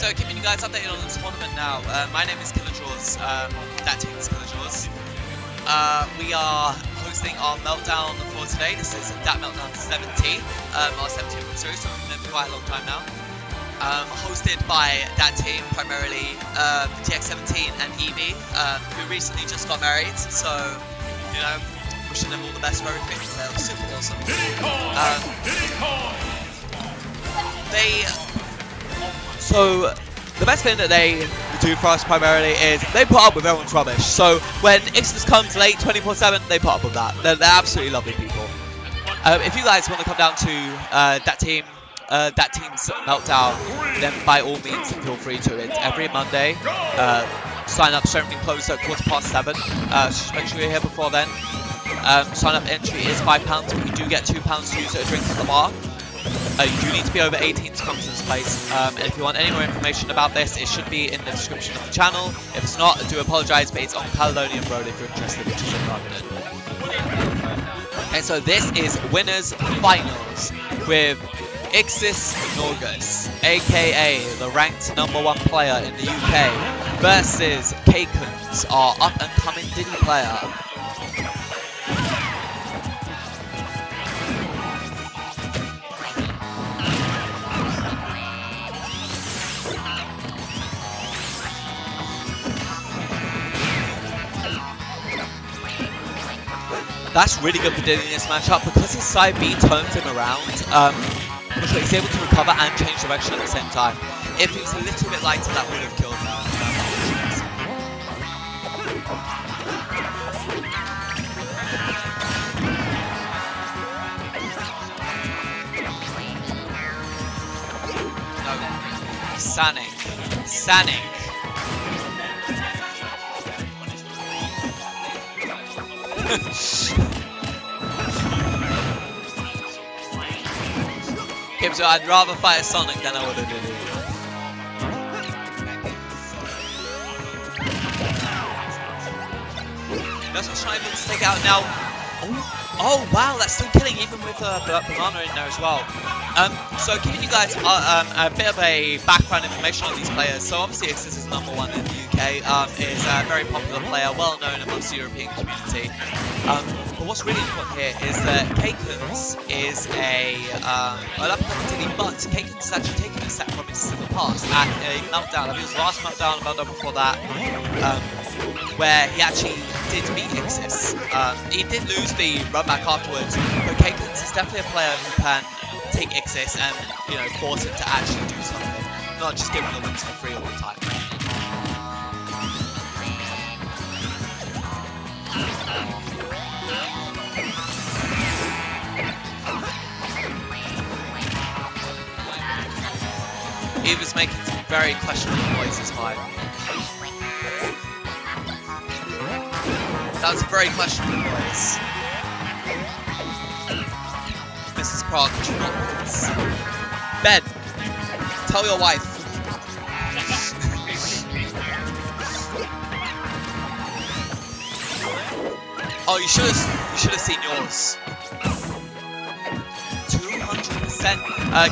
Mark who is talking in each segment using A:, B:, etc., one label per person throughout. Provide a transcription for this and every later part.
A: so keeping you guys updated on this tournament now. My name is KEIKUNz, DAT-team is KEIKUNz. We are hosting our Meltdown for today. This is DAT Meltdown 70, our 70th series, so we've been for quite a long time now. Hosted by DAT-team, primarily TX17 and EV, who recently just got married, so, you know, wishing them all the best for everything. They're super awesome. So the best thing that they do for us primarily is they put up with everyone's rubbish. So when IxisNaugus comes late 24/7, they put up with that. They're absolutely lovely people. If you guys want to come down to DAT-team's Meltdown, then by all means feel free to. It's every Monday. Sign up, streaming closed at 7:15. So just make sure you're here before then. Sign up entry is £5, but you do get £2 to use a drink at the bar. You do need to be over 18 to come to this place, and if you want any more information about this, it should be in the description of the channel. If it's not, I do apologise, but it's on Caledonian Road if you're interested, which is in London. And so this is winners finals with IxisNaugus, aka the ranked #1 player in the UK, versus KEIKUNz, our up-and-coming Diddy player. That's really good for Diddy in this matchup because his side B turns him around. He's able to recover and change direction at the same time. If he was a little bit lighter, that would have killed him. No, Sanic. So I'd rather fight a Sonic than I would have did it. That's what's trying to take out now. Oh wow, that's still killing even with banana in there as well. So giving you guys a bit of a background information on these players. So obviously Ixis is #1 in the UK, is a very popular player, well known amongst the European community. But what's really important here is that KEIKUNz is an up-and-coming Diddy, but KEIKUNz has actually taken a step from Ixis in the past at a Meltdown. I think it was the last Meltdown before that, where he actually did beat Ixis. He did lose the run back afterwards, but KEIKUNz is definitely a player who can take Ixis and, you know, force him to actually do something, not just give him the wins for free all the time. He was making some very questionable noises time. That was a very questionable noise. Mrs. Prague, could you not do this? Ben, tell your wife. Oh, you should have seen yours. 200%.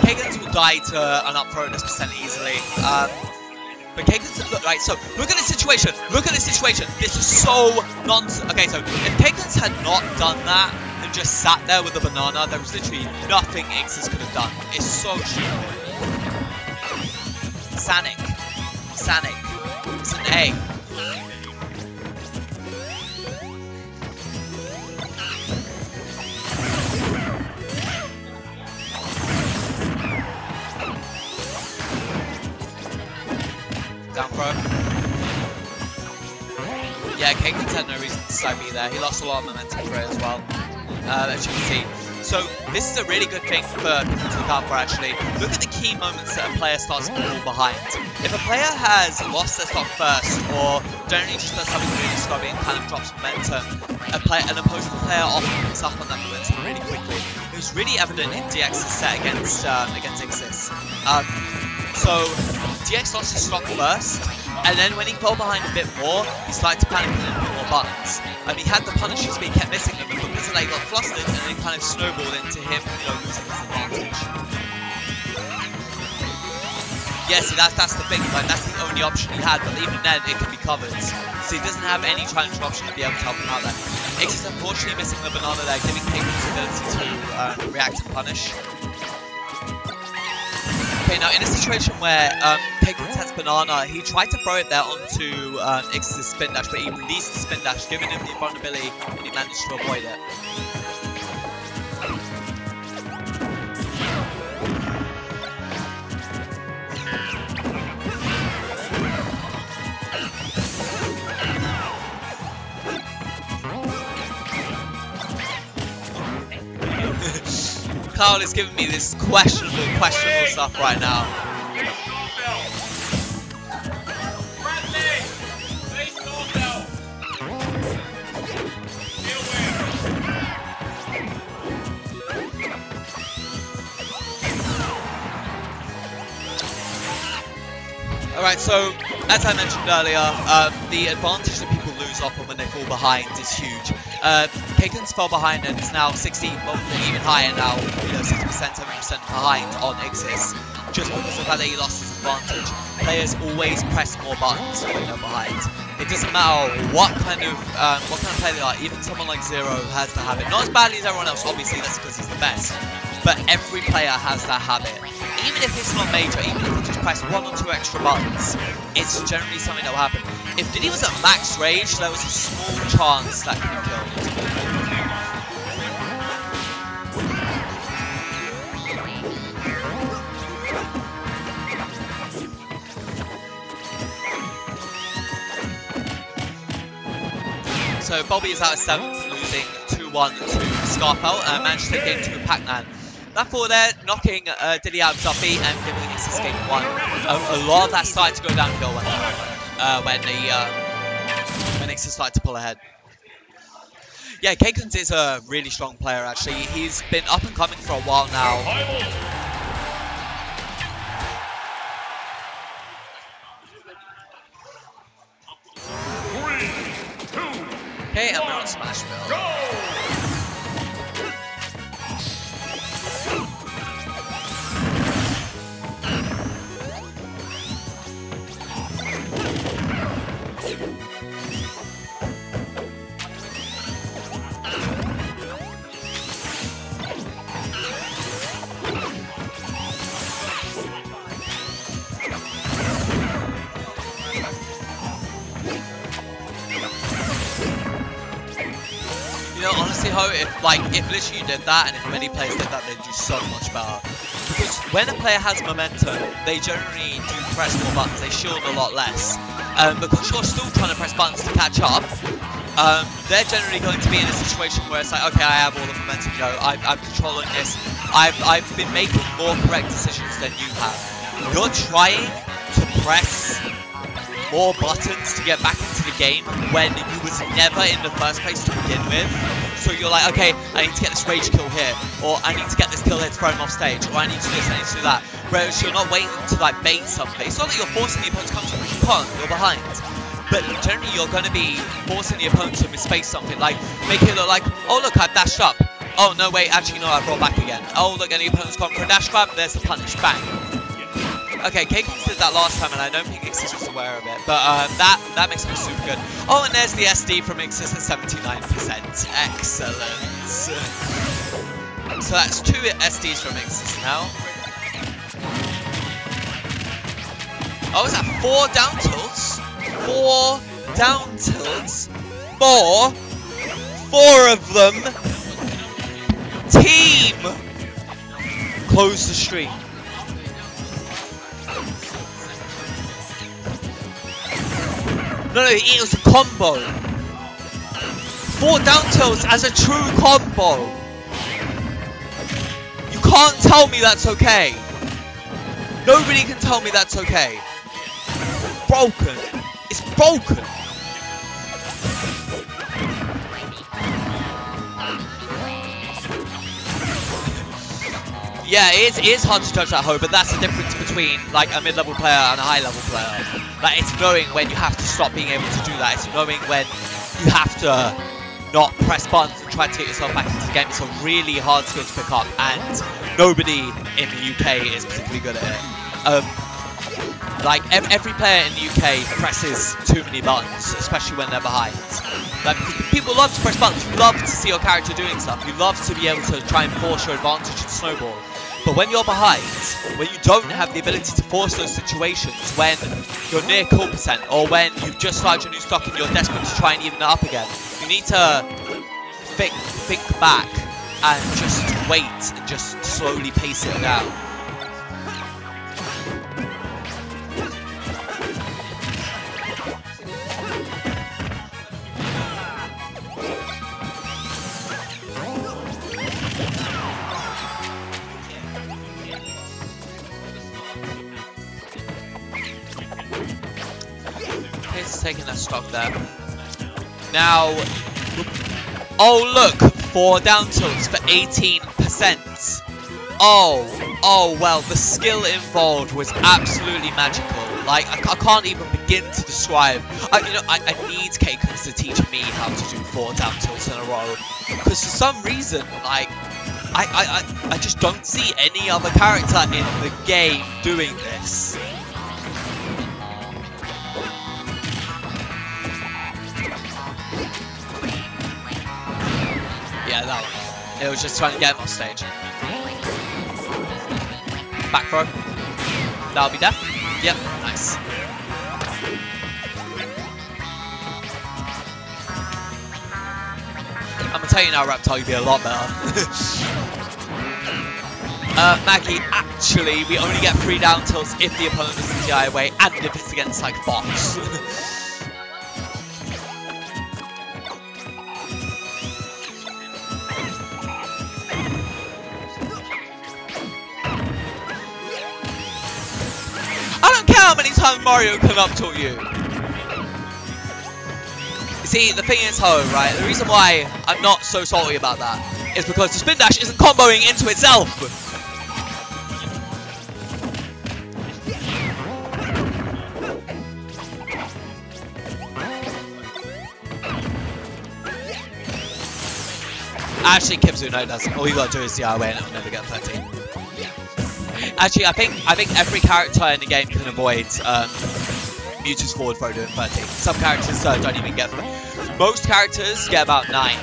A: KEIKUNz will die to an up throw this percent easily. But KEIKUNz, look, right, so look at this situation. Look at this situation. This is so nonsense. Okay, so if KEIKUNz had not done that and just sat there with a banana, there was literally nothing Ixis could have done. It's so stupid. Sanic. It's an A. Down throw. Yeah, KEIKUNz had no reason to side me there. He lost a lot of momentum for it as well, as you can see. So this is a really good thing for people to look out for actually. Look at the key moments that a player starts to fall behind. If a player has lost their stock first, or generally just does something really sloppy and kind of drops momentum, an opposing player often picks up on that momentum really quickly. It was really evident in DX's set against Ixis. So DX lost his stock first, and then when he fell behind a bit more, he started to panic and a bit more buttons. He had the punishes, but he kept missing them, and because of that he got flustered, and it kind of snowballed into him, you know, losing his advantage. Yeah, see, that's the thing. Like, that's the only option he had, but even then, it can be covered. So he doesn't have any challenge option to be able to help him out there. Ix is unfortunately missing the banana there, giving KEIKUNz the ability to react and punish. Okay, now in a situation where KEIKUNz has banana, he tried to throw it there onto Ix's spin dash, but he released the spin dash, giving him the invulnerability, and he managed to avoid it. Carl is giving me this questionable stuff right now. Alright, so as I mentioned earlier, the advantage that people lose often when they fall behind is huge. KEIKUNz fell behind and is now 60, well, even higher now, 60%, 70% behind on Ixis, just because of the fact that he lost his advantage. Players always press more buttons when they're behind. It doesn't matter what kind of player they are. Even someone like Zero has the habit. Not as badly as everyone else, obviously, that's because he's the best. But every player has that habit. Even if it's not major, even if you just press 1 or 2 extra buttons, it's generally something that will happen. If Diddy was at max rage, there was a small chance that could be killed. So Bobby is out of 7th, losing 2-1 to Scarfell, and managed to take game 2 with Pac-Man. That fall there, knocking Diddy out of Duffy and giving Ixis game 1. A lot of that started to go downhill when Ixis started to pull ahead. Yeah, KEIKUNz is a really strong player actually. He's been up and coming for a while now. Okay, and we're on Smashville. Honestly, if literally you did that, and if many players did that, they'd do so much better. Because when a player has momentum, they generally do press more buttons, they shield a lot less. Because you're still trying to press buttons to catch up, they're generally going to be in a situation where it's like, okay, I have all the momentum, I'm controlling this, I've been making more correct decisions than you have. You're trying to press more buttons to get back into the game when you was never in the first place to begin with. So you're like, okay, I need to get this rage kill here, or I need to get this kill here to throw him off stage, or I need to do this, I need to do that. Whereas you're not waiting to like bait something. It's not that you're forcing the opponent to come to you, you can't, you're behind. But generally you're going to be forcing the opponent to misspace something, like make it look like, oh look, I've dashed up. Oh no, wait, actually no, I brought back again. Oh look, and the opponent's gone for a dash grab, there's the punish, bang. Okay, KEIKUNz did that last time, and I don't think Ixis was aware of it, but that makes him super good. Oh, and there's the SD from Ixis at 79%. Excellent. So that's 2 SDs from Ixis now. Oh, is that 4 down tilts? 4 down tilts? 4 of them. Team! Close the stream. No, it was a combo. 4 down tilts as a true combo. You can't tell me that's okay. Nobody can tell me that's okay. Broken. It's broken. Yeah, it is hard to judge that hoe, but that's the difference between like a mid-level player and a high-level player. Like, it's knowing when you have to stop being able to do that. It's knowing when you have to not press buttons and try to get yourself back into the game. It's a really hard skill to pick up, and nobody in the UK is particularly good at it. Like, every player in the UK presses too many buttons, especially when they're behind. Like, people love to press buttons, you love to see your character doing stuff, you love to be able to try and force your advantage and snowball. But when you're behind, when you don't have the ability to force those situations, when you're near kill percent, or when you've just started your new stock and you're desperate to try and even it up again, you need to think back and just wait and just slowly pace it down. He's taking that stock there. Now, oh look, 4 down tilts for 18%. Oh well, the skill involved was absolutely magical. Like, I can't even begin to describe. I need KEIKUNz to teach me how to do 4 down tilts in a row. Because for some reason, like, I just don't see any other character in the game doing this. Yeah, that one. It was just trying to get him off stage. Back throw. That'll be death. Yep, nice. I'm gonna tell you now, Reptile, you'd be a lot better. Maggie, actually, we only get 3 down tilts if the opponent is in the DI way and if it's against, like, bots. How many times Mario can up tilt you? You see, the thing is, right? The reason why I'm not so salty about that is because the spin dash isn't comboing into itself. Actually, Kibzu, no, it doesn't. All you gotta do is the away and it'll never get 13. Actually, I think every character in the game can avoid Mewtwo's forward throw doing 13. Some characters don't even get them. Most characters get about 9.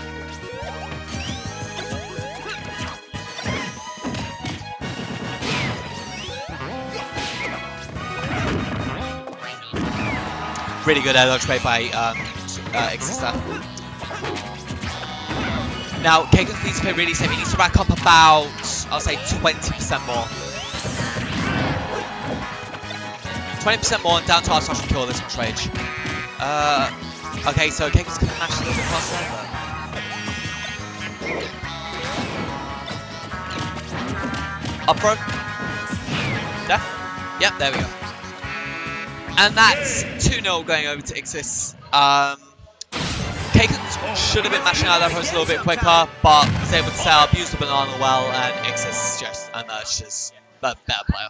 A: Really good air dodge play by IxisNaugus. Now, KEIKUNz needs to play really safe. He needs to rack up about, I'll say, 20% more. 20% more and down to our social kill this next rage. Okay, so KEIKUNz can mash a little bit past there. Up throw. Death. Yep, there we go. And that's 2-0 going over to Ixis. KEIKUNz should have been mashing out that post a little bit quicker, but was able to set up, use the banana well, and Ixis just emerged as the better player.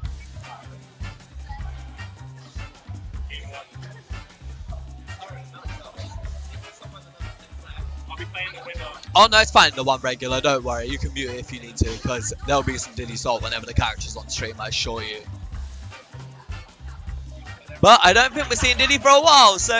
A: Oh no, it's fine, the one regular, don't worry, you can mute it if you need to, because there'll be some Diddy Salt whenever the character's on stream, I assure you. But I don't think we're seeing Diddy for a while, so...